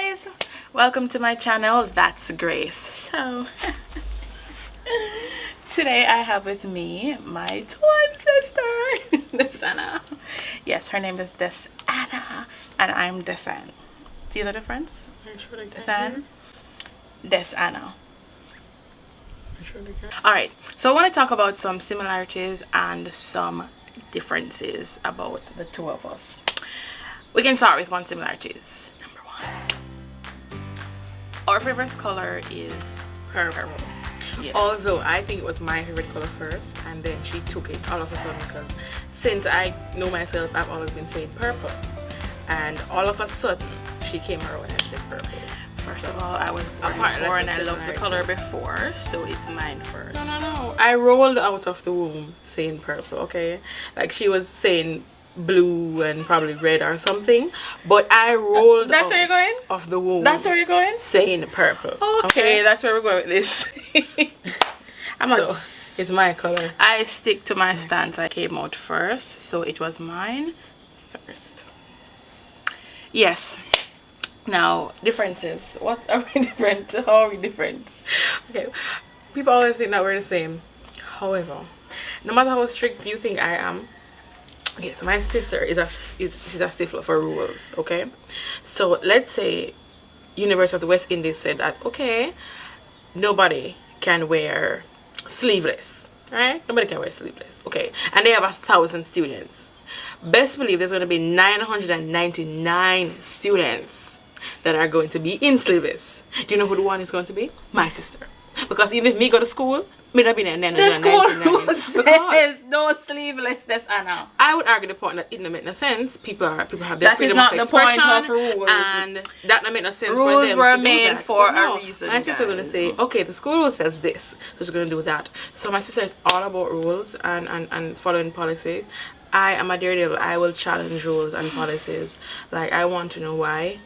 guys, welcome to my channel. That's Grace. So today I have with me my twin sister Desanna. Yes, her name is Desanna and I'm Desanna. See the difference? Desanna, Desanna. Alright, so I want to talk about some similarities and some differences about the two of us. We can start with one similarities. Number one, our favorite color is purple. Yes. Although I think it was my favorite color first, and then she took it all of a sudden because since I know myself, I've always been saying purple, and all of a sudden she came around and said purple. First of all, I was born before and I loved the color before, so it's mine first. No. I rolled out of the womb saying purple, okay? Like she was saying blue and probably red or something, but I rolled That's where you're going? Of the womb. That's where you're going? Saying purple. Okay, that's where we're going with this. It's my color. I stick to my stance. I came out first, so it was mine first. Yes. Now, differences. What are we different? How are we different? Okay, people always think that we're the same. However, no matter how strict you think I am, okay, so my sister she's a stickler for rules, okay? So let's say University of the West Indies said that, okay, nobody can wear sleeveless, right? Nobody can wear sleeveless, okay? And they have 1,000 students. Best believe there's going to be 999 students that are going to be in sleeveless. Do you know who the one is going to be? My sister. Because even if me go to school, me not be there. The school says no sleeveless, Desanna. I would argue the point that it doesn't make no sense. People have their freedom of expression. That is not the point of rules. And that don't make no sense rules for them were to made do that. for no, a reason. My sister going to say, okay, the school says this, so she's going to do that. So my sister is all about rules and following policy. I am a daredevil. I will challenge rules and policies. Like, I want to know why.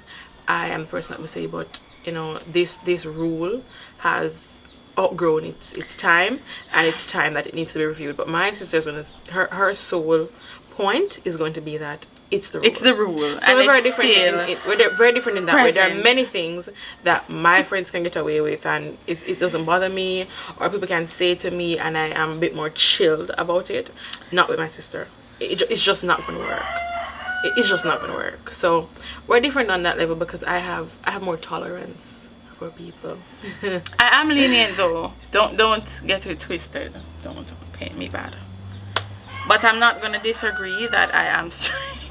I am the person that will say, but you know, this rule has outgrown its time, and it's time that it needs to be reviewed. But my sister's gonna her sole point is going to be that it's the rule. It's the rule. So and we're very different. We're very different in that way. There are many things that my friends can get away with, and it doesn't bother me, or people can say to me, and I am a bit more chilled about it. Not with my sister. It's just not going to work. It's just not going to work. So we're different on that level because I have more tolerance for people. I am lenient though. Don't get it twisted. Don't paint me bad. But I'm not gonna disagree that I am strict.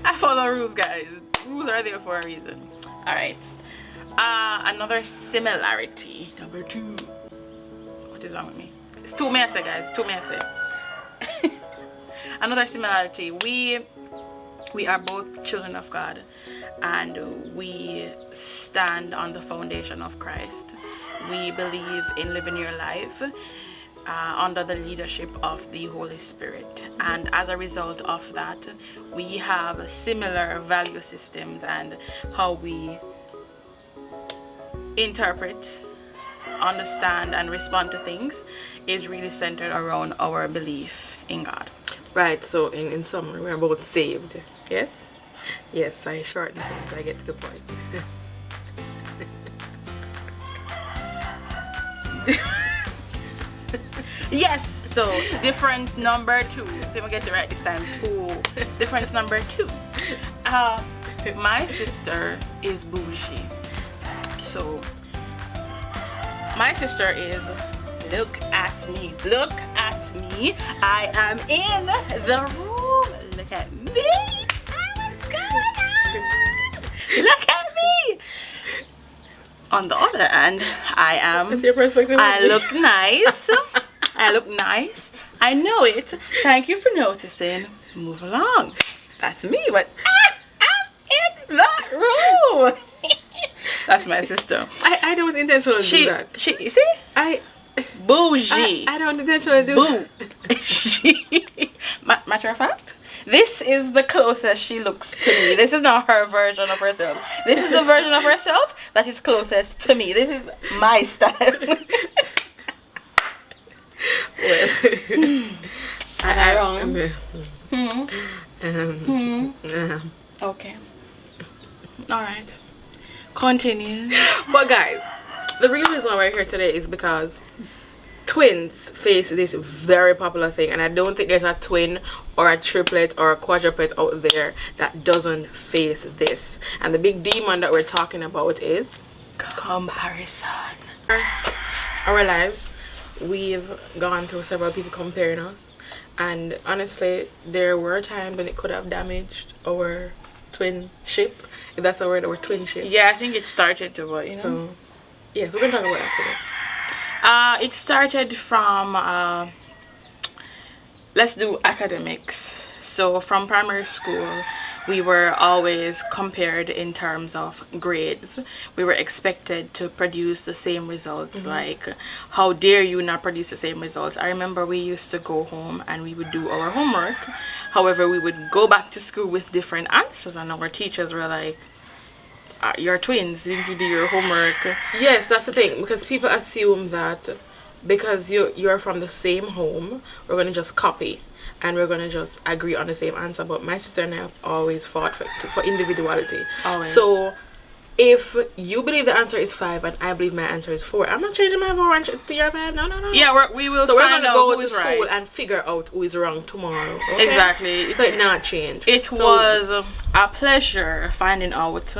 I follow rules, guys. Rules are there for a reason. Alright. Another similarity. Number 2. What is wrong with me? It's 2 may I say, guys. 2 may I say. Another similarity. We are both children of God, and we stand on the foundation of Christ. We believe in living your life under the leadership of the Holy Spirit, and as a result of that, we have similar value systems, and how we interpret, understand, and respond to things is really centered around our belief in God. Right, so in summary, we're both saved. Yes? Yes, I shorten things. I get to the point. Yes, so difference number 2. See if I get it right this time. 2. Difference number 2. My sister is bougie. So my sister is, look at me. Look at me. I am in the room. Look at me. What's going on? Look at me. On the other hand, I am. What's your perspective? I look nice. I look nice. I know it. Thank you for noticing. Move along. That's me, but I'm in the room. That's my sister. I don't intentionally do that. You see? Bougie. I don't intentionally do that. Matter of fact, this is the closest she looks to me. This is not her version of herself. This is the version of herself that is closest to me. This is my style. Well, am I wrong? Okay. All right. Continue. But guys, the real reason why we're here today is because twins face this very popular thing, and I don't think there's a twin or a triplet or a quadruplet out there that doesn't face this. And the big demon that we're talking about is Comparison. Our lives, we've gone through several people comparing us, and honestly there were times when it could have damaged our twinship, if that's a word, our twinship. Yeah, I think it started to, but So yes, we're gonna talk about that today. It started from let's do academics. So from primary school, we were always compared in terms of grades. We were expected to produce the same results. Like, how dare you not produce the same results? I remember we used to go home and we would do our homework. However, we would go back to school with different answers, and our teachers were like, you're twins, didn't you do your homework? Yes, that's the thing, because people assume that because you're from the same home, we're gonna just copy and we're gonna just agree on the same answer. But my sister and I have always fought for individuality. Always. So if you believe the answer is 5 and I believe my answer is 4, I'm not changing my 4 to your 5. No. Yeah, we will. So we're find gonna out go who to is school right. and figure out who is wrong tomorrow. Okay? Exactly. So it not change. It was a pleasure finding out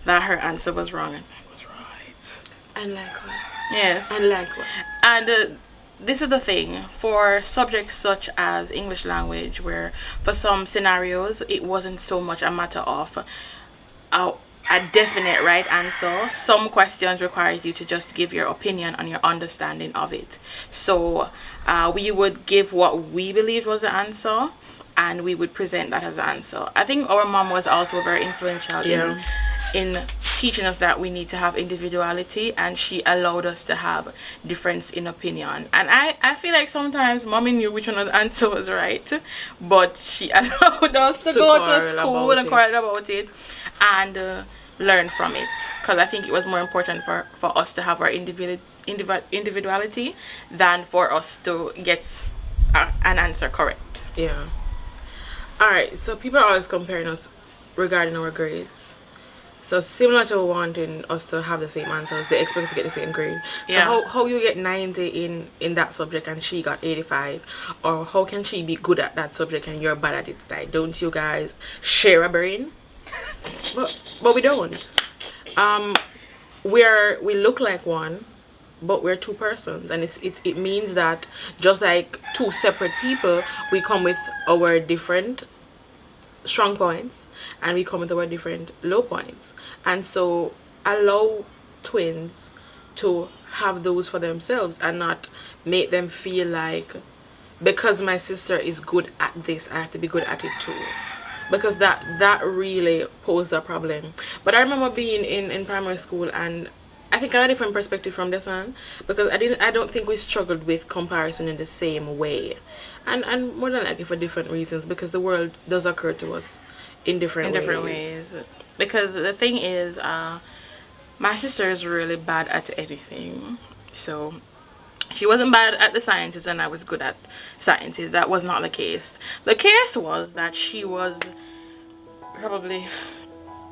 that her answer was wrong and mine was right. And likewise. Yes. And likewise. And this is the thing for subjects such as English language, where for some scenarios it wasn't so much a matter of a definite right answer. Some questions requires you to just give your opinion on your understanding of it. So we would give what we believed was the answer, and we would present that as the answer. I think our mom was also very influential in teaching us that we need to have individuality, and she allowed us to have difference in opinion. And I feel like sometimes mommy knew which one of the answer was right, but she allowed us to go to school and quarrel about it and learn from it, because I think it was more important for us to have our individuality than for us to get an answer correct. Yeah. Alright, so people are always comparing us regarding our grades. So similar to wanting us to have the same answers, they expect us to get the same grade. So how you get 90 in that subject and she got 85, or how can she be good at that subject and you're bad at it? Like, don't you guys share a brain? but we don't. We look like one, but we're two persons, and it means that just like two separate people, we come with our different strong points and we come with our different low points. And so allow twins to have those for themselves and not make them feel like because my sister is good at this, I have to be good at it too, because that really posed a problem. But I remember being in primary school, and I think I had a different perspective from Desanna, because I don't think we struggled with comparison in the same way, and more than likely for different reasons, because the world does occur to us in different ways. Because the thing is, my sister is really bad at anything. So she wasn't bad at the sciences and I was good at sciences. That was not the case. The case was that she was probably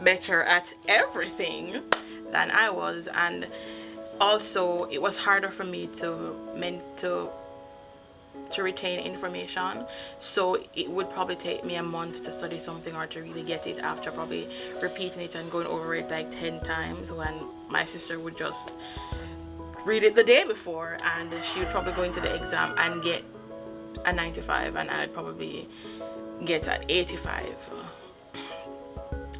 better at everything than I was, and also it was harder for me to retain information. So it would probably take me a month to study something or to really get it, after probably repeating it and going over it like 10 times, when my sister would just read it the day before and she would probably go into the exam and get a 95 and I'd probably get an 85.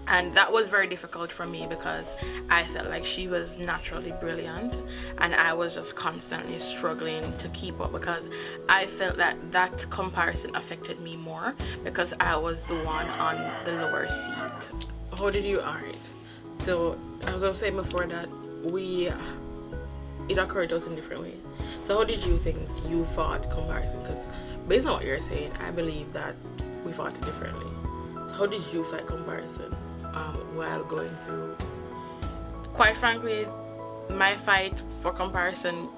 And that was very difficult for me because I felt like she was naturally brilliant and I was just constantly struggling to keep up, because I felt that comparison affected me more because I was the one on the lower seat. How did you, alright, so as I was saying before, that it occurred to us in different ways. So how did you think you fought comparison? Because based on what you're saying, I believe that we fought it differently. So how did you fight comparison while going through? Quite frankly, my fight with comparison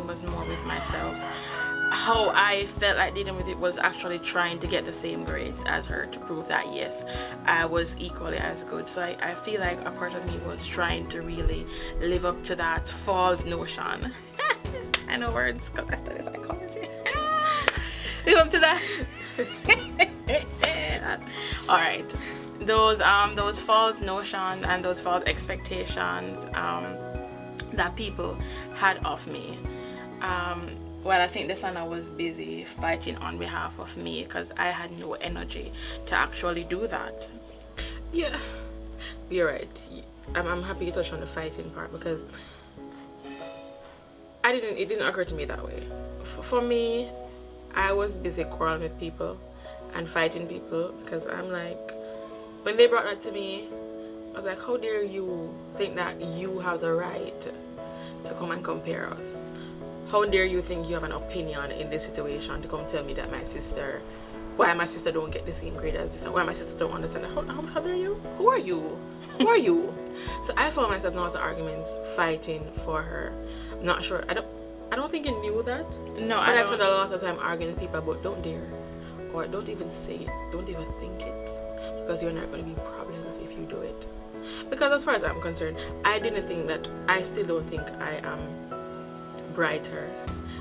was more with myself. how I felt like dealing with it was actually trying to get the same grades as her to prove that yes, I was equally as good. So I feel like a part of me was trying to really live up to that false notion. I know words because I study psychology. Live up to that. All right, those false notions and those false expectations that people had of me. Well, I think Desanna was busy fighting on behalf of me because I had no energy to actually do that. Yeah, you're right. I'm happy you touched on the fighting part because it didn't occur to me that way. For me, I was busy quarreling with people and fighting people because I'm like, when they brought that to me, I was like, how dare you think that you have the right to come and compare us? How dare you think you have an opinion in this situation to come tell me that why my sister don't get the same grade as this, and why my sister don't understand that? How dare you? Who are you? Who are you? So I found myself in lots of arguments fighting for her. I'm not sure. I don't think you knew that. No, but I spent a lot of time arguing with people about don't dare, or don't even say it, don't even think it, because you're not going to be problems if you do it. Because as far as I'm concerned, I still don't think I am brighter,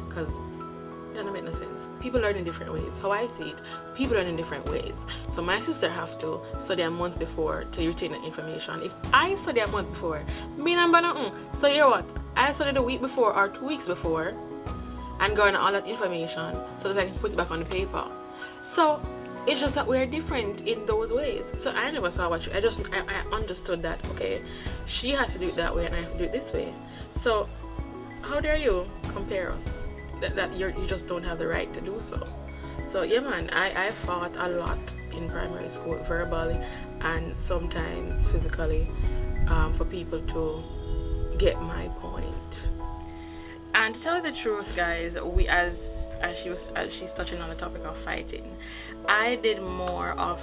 because it doesn't make no sense. People learn in different ways. How I see it, people learn in different ways. So my sister have to study a month before to retain the information. If I study a month before, so you know what? I studied a week before or 2 weeks before and garner all that information so that I can put it back on the paper. So it's just that we're different in those ways. So I never saw what I understood that, okay, she has to do it that way and I have to do it this way. So how dare you compare us? That you just don't have the right to do so. So yeah, man, I fought a lot in primary school, verbally and sometimes physically, for people to get my point. And to tell you the truth, guys, we as she's touching on the topic of fighting, I did more of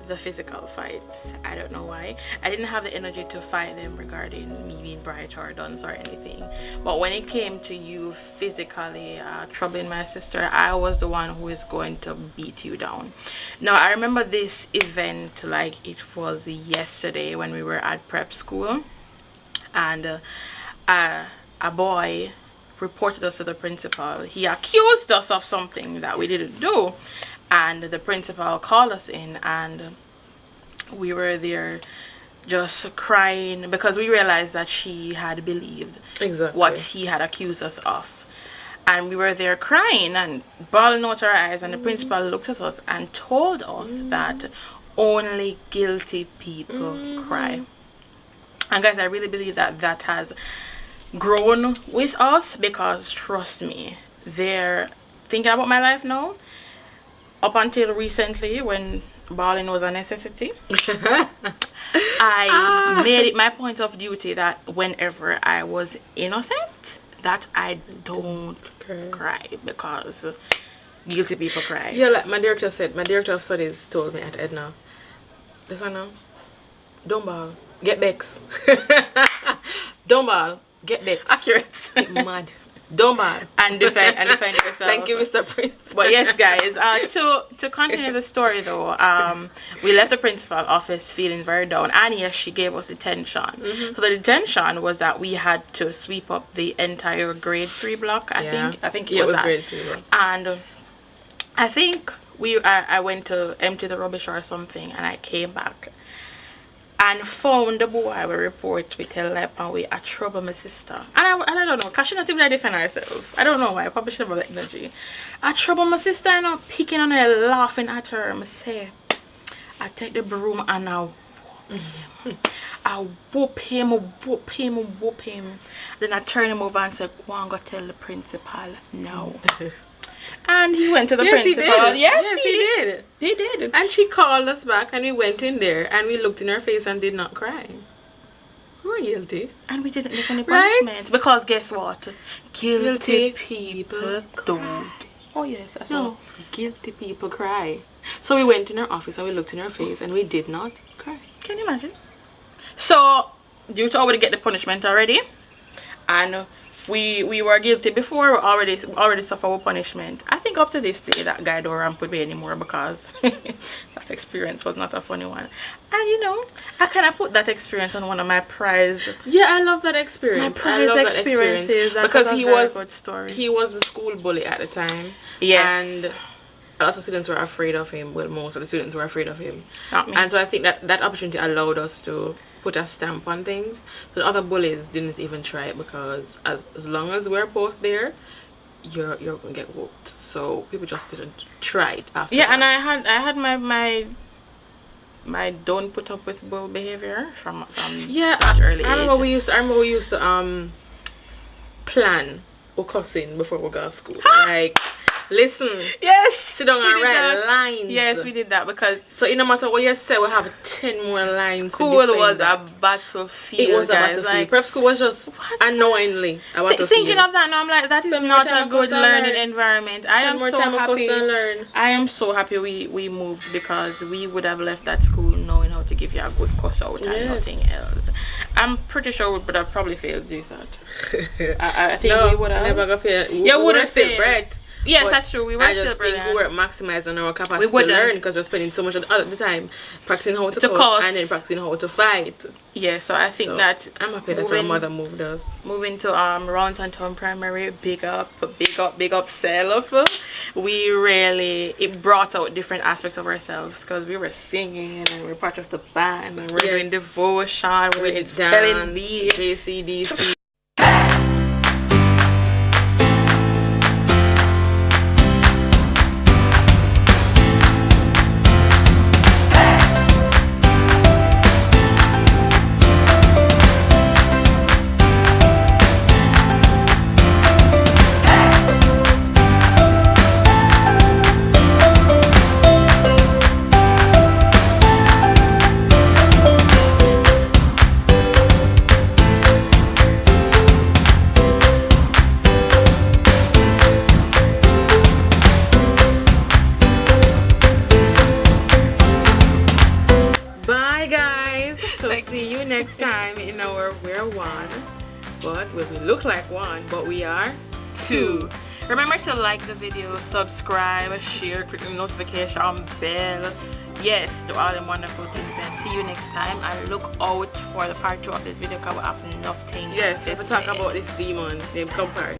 the physical fights. I don't know why. I didn't have the energy to fight them regarding me being bright or dunce or anything. But when it came to you physically troubling my sister, I was the one who is going to beat you down. Now, I remember this event like it was yesterday when we were at prep school, and a boy reported us to the principal. He accused us of something that we didn't do. And the principal called us in, and we were there just crying because we realized that she had believed what he had accused us of. And we were there crying and bawling out our eyes, and the principal looked at us and told us that only guilty people cry. And guys, I really believe that has grown with us, because trust me, they're thinking about my life now. Up until recently, when bawling was a necessity, I made it my point of duty that whenever I was innocent, that I don't cry, because guilty people cry. Yeah, like my director of studies told me at Edna, Desanna, don't bawl, get Bex. Don't bawl, get Bex. Accurate. Mad. Don't bawl. And defend yourself. Thank you, Mr. Prince. But yes, guys, to continue the story though, we left the principal office feeling very down, and yes, she gave us detention. So the detention was that we had to sweep up the entire grade 3 block. I think it was that. Grade 3 block. And I think I went to empty the rubbish or something, and I came back and found the boy I will report with tell like and we a trouble my sister. And I don't know, cause she not even defend herself. I don't know why, I probably should have the energy. I trouble my sister, you know, picking on her, laughing at her. I say, I take the broom and I whoop him. Then I turn him over and say, go and go tell the principal now. And he went to the principal. Yes, he did. He did. And she called us back, and we went in there, and we looked in her face and did not cry. We were guilty. And we didn't make any punishment. Right? Because guess what? Guilty people don't. Oh yes, that's no. Guilty people cry. So we went in her office and we looked in her face and we did not cry. Can you imagine? So, due to already get the punishment already, and we were guilty before. We already suffer with punishment. I think up to this day that guy don't ramp with me anymore because that experience was not a funny one. And you know, I kind of put that experience on one of my prized. Yeah, I love that experience. My prized experiences. Because he was good story. He was the school bully at the time. Yes. And a lot of students were afraid of him. Well, most of the students were afraid of him. Not me. And so I think that opportunity allowed us to put a stamp on things. So the other bullies didn't even try it because as long as we're both there, you're gonna get whooped. So people just didn't try it after. Yeah, that. and I had my don't put up with bull behavior from that early age. I remember we used to plan or cussing before we go to school. Like, listen, yes, sit down and write lines. Yes, we did that because no matter what you say, we have 10 more lines. School was a battlefield. It was a battlefield. Like, prep school was just annoyingly a battlefield. Thinking of that now, I'm like, that is not a good learning environment. I am so happy. I am so happy we moved because we would have left that school knowing how to give you a good cuss out and nothing else. I'm pretty sure we would have probably failed this out. I think we would have never gonna fail. Yeah, we would have still bread. Yes, that's true. We were still think brilliant. we weren't maximizing our capacity to learn because we're spending so much of the time practicing how to cuss and then practicing how to fight. Yeah, so I think that I'm happy that our mother moved us. Moving to Rollington Town Primary, big up self. It brought out different aspects of ourselves because we were singing and we were part of the band and we were doing devotion, we were doing spelling bee, JCDC. See you next time in our We're One, but we look like one, but we are two. Remember to like the video, subscribe, share, click the notification bell. Yes, do all them wonderful things, and see you next time. And look out for the part 2 of this video because we have enough things. Yes, we have to talk about this demon named Compare.